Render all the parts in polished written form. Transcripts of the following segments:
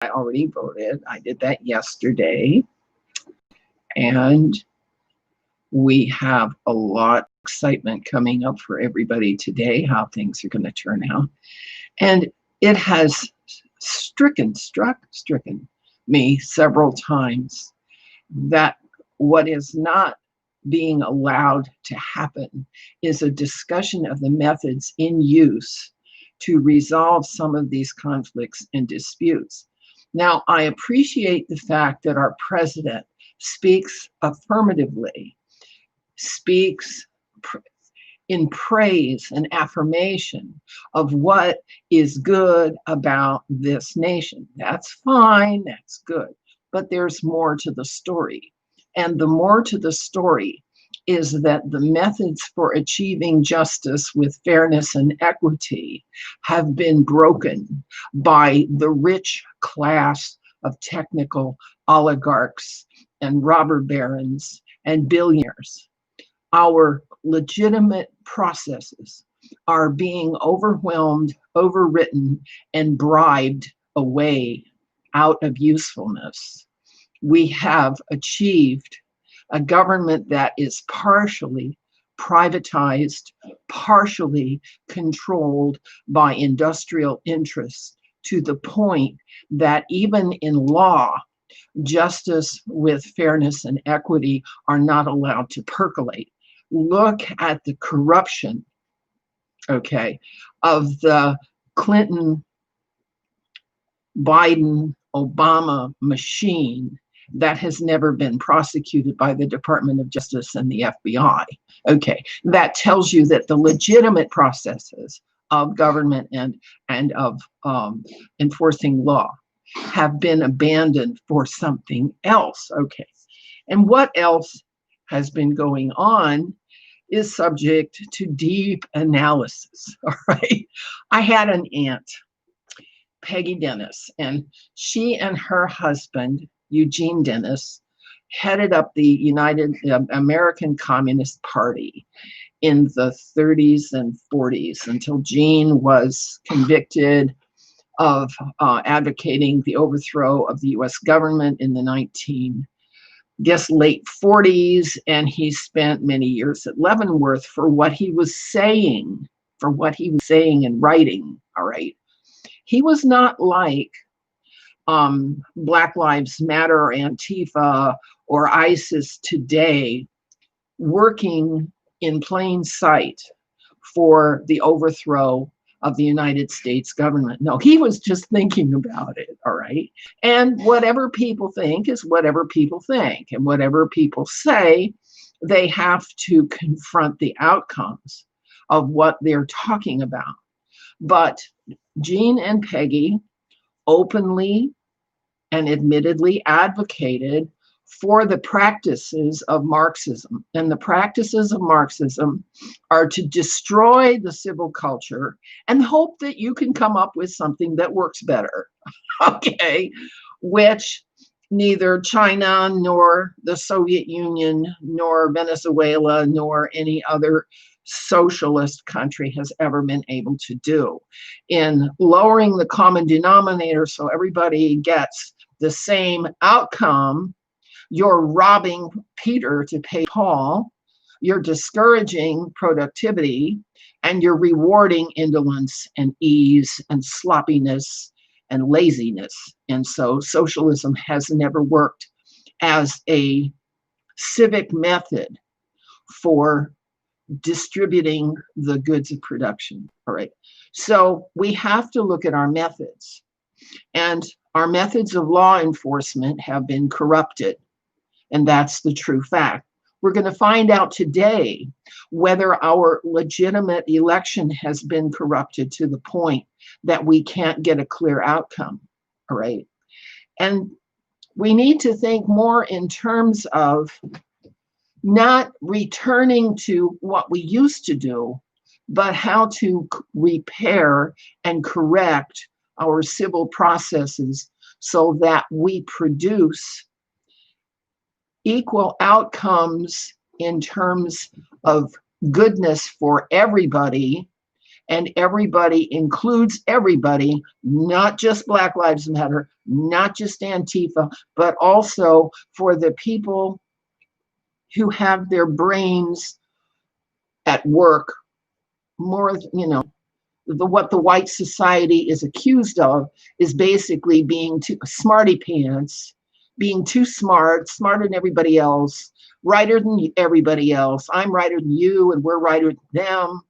I already voted. I did that yesterday. And we have a lot of excitement coming up for everybody today, how things are going to turn out. And it has stricken me several times that what is not being allowed to happen is a discussion of the methods in use to resolve some of these conflicts and disputes. Now, I appreciate the fact that our president speaks affirmatively, speaks in praise and affirmation of what is good about this nation. That's fine, that's good, but there's more to the story. And the more to the story is that the methods for achieving justice with fairness and equity have been broken by the rich class of technical oligarchs and robber barons and billionaires. Our legitimate processes are being overwhelmed, overwritten, and bribed away out of usefulness. We have achieved a government that is partially privatized, partially controlled by industrial interests, to the point that even in law, justice with fairness and equity are not allowed to percolate. Look at the corruption, okay, of the Clinton, Biden, Obama machine that has never been prosecuted by the Department of Justice and the FBI. Okay, that tells you that the legitimate processes of government and of enforcing law have been abandoned for something else. Okay, and what else has been going on is subject to deep analysis. All right, I had an aunt, Peggy Dennis, and she and her husband, Eugene Dennis, headed up the American Communist Party in the 30s and 40s until Gene was convicted of advocating the overthrow of the US government in the late 40s, and he spent many years at Leavenworth for what he was saying, and writing, all right? He was not like Black Lives Matter or Antifa or ISIS today, working in plain sight for the overthrow of the United States government. No, he was just thinking about it, all right? And whatever people think is whatever people think, and whatever people say, they have to confront the outcomes of what they're talking about. But Gene and Peggy openly and admittedly advocated for the practices of Marxism. And the practices of Marxism are to destroy the civil culture and hope that you can come up with something that works better, okay? Which neither China nor the Soviet Union nor Venezuela nor any other socialist country has ever been able to do. In lowering the common denominator so everybody gets the same outcome, you're robbing Peter to pay Paul, you're discouraging productivity, and you're rewarding indolence and ease and sloppiness and laziness. And so socialism has never worked as a civic method for distributing the goods of production. All right. So we have to look at our methods, and our methods of law enforcement have been corrupted. And that's the true fact. We're going to find out today whether our legitimate election has been corrupted to the point that we can't get a clear outcome. All right. And we need to think more in terms of not returning to what we used to do, but how to repair and correct our civil processes so that we produce equal outcomes in terms of goodness for everybody and everybody includes everybody, not just Black Lives Matter, not just Antifa, but also for the people who have their brains at work more, what the white society is accused of is basically being too smarty pants, being too smart, smarter than everybody else, righter than everybody else. I'm righter than you, and we're righter than them.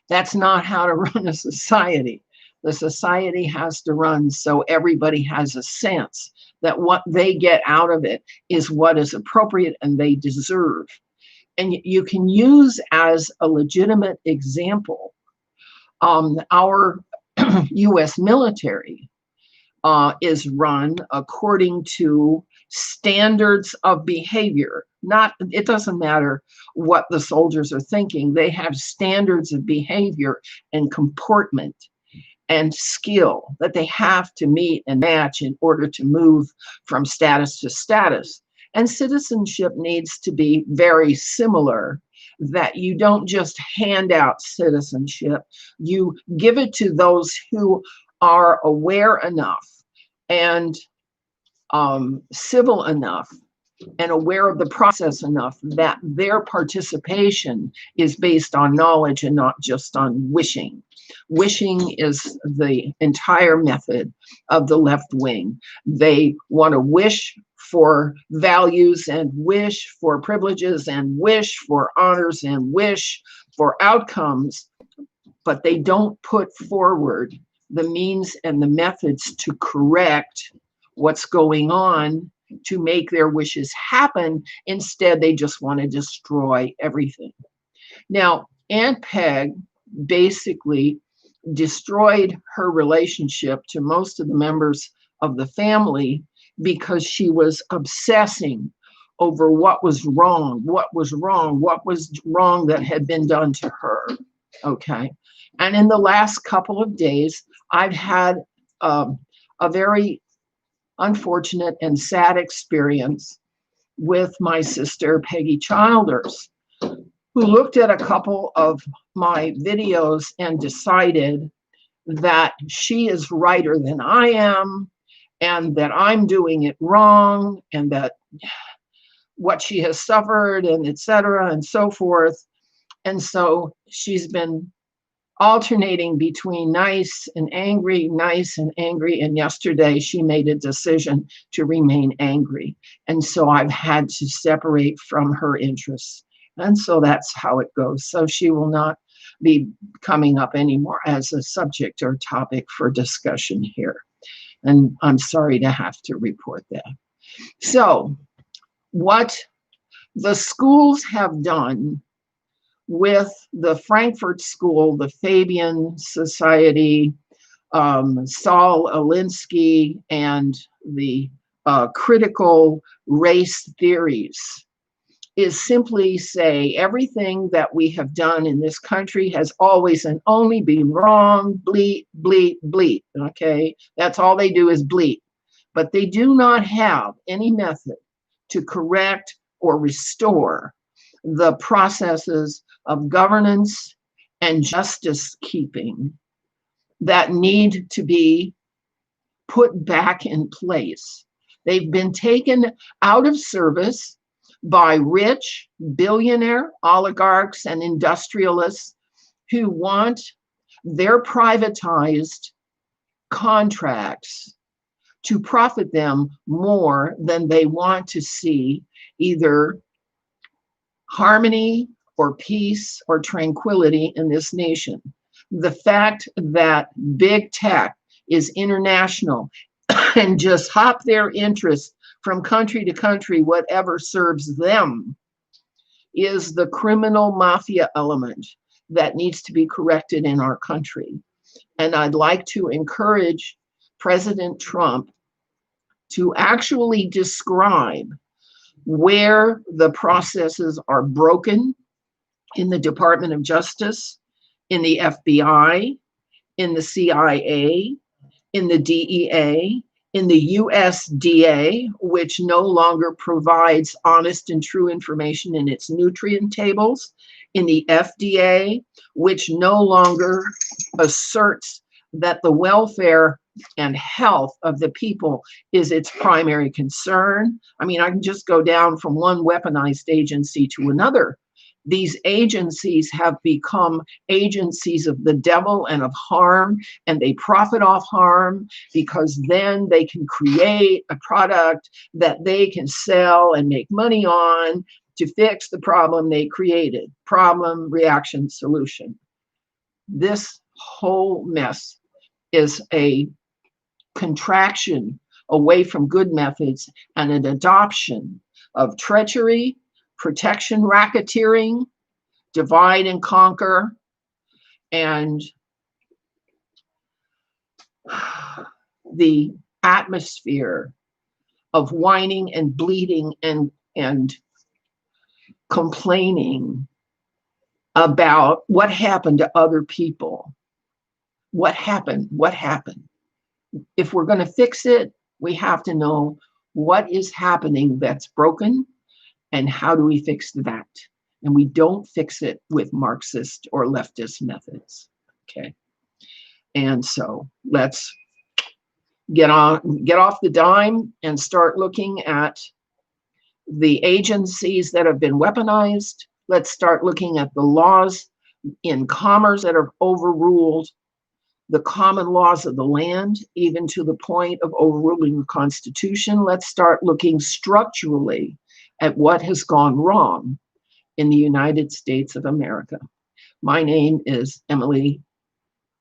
That's not how to run a society. The society has to run so everybody has a sense that what they get out of it is what is appropriate and they deserve. And you can use as a legitimate example our US military is run according to standards of behavior. It doesn't matter what the soldiers are thinking. They have standards of behavior and comportment and skill that they have to meet and match in order to move from status to status. And citizenship needs to be very similar, that you don't just hand out citizenship, you give it to those who are aware enough and civil enough and aware of the process enough that their participation is based on knowledge and not just on wishing. Wishing is the entire method of the left wing. They want to wish for values and wish for privileges and wish for honors and wish for outcomes, but they don't put forward the means and the methods to correct what's going on to make their wishes happen. Instead, they just want to destroy everything. Now, Aunt Peg basically destroyed her relationship to most of the members of the family because she was obsessing over what was wrong that had been done to her. Okay. And in the last couple of days, I've had a very unfortunate and sad experience with my sister, Peggy Childers, who looked at a couple of my videos and decided that she is righter than I am and that I'm doing it wrong and that what she has suffered and et cetera and so forth. And so she's been alternating between nice and angry, and yesterday she made a decision to remain angry. And so I've had to separate from her interests. And so that's how it goes. So she will not be coming up anymore as a subject or topic for discussion here. And I'm sorry to have to report that. So what the schools have done with the Frankfurt School, the Fabian Society, Saul Alinsky, and the critical race theories is simply say everything that we have done in this country has always and only been wrong, bleat, bleat, bleat, okay? That's all they do is bleat. But they do not have any method to correct or restore the processes of governance and justice keeping that need to be put back in place. They've been taken out of service by rich billionaire oligarchs and industrialists who want their privatized contracts to profit them more than they want to see either harmony or peace or tranquility in this nation. The fact that big tech is international and just hop their interests from country to country, whatever serves them, is the criminal mafia element that needs to be corrected in our country. And I'd like to encourage President Trump to actually describe where the processes are broken in the Department of Justice, in the FBI, in the CIA, in the DEA, in the USDA, which no longer provides honest and true information in its nutrient tables, in the FDA, which no longer asserts that the welfare and health of the people is its primary concern. I mean, I can just go down from one weaponized agency to another. These agencies have become agencies of the devil and of harm, and they profit off harm because then they can create a product that they can sell and make money on to fix the problem they created. Problem, reaction, solution. This whole mess is a contraction away from good methods and an adoption of treachery, protection, racketeering, divide and conquer, and the atmosphere of whining and bleeding and complaining about what happened to other people. What happened? What happened? If we're going to fix it, we have to know what is happening that's broken and how do we fix that. And we don't fix it with Marxist or leftist methods. Okay. And so let's get off the dime and start looking at the agencies that have been weaponized. Let's start looking at the laws in commerce that have overruled the common laws of the land, even to the point of overruling the Constitution. Let's start looking structurally at what has gone wrong in the United States of America. My name is Emily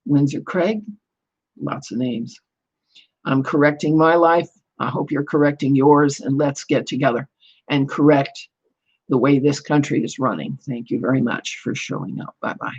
Windsor Craig. Lots of names. I'm correcting my life. I hope you're correcting yours, and let's get together and correct the way this country is running. Thank you very much for showing up. Bye-bye.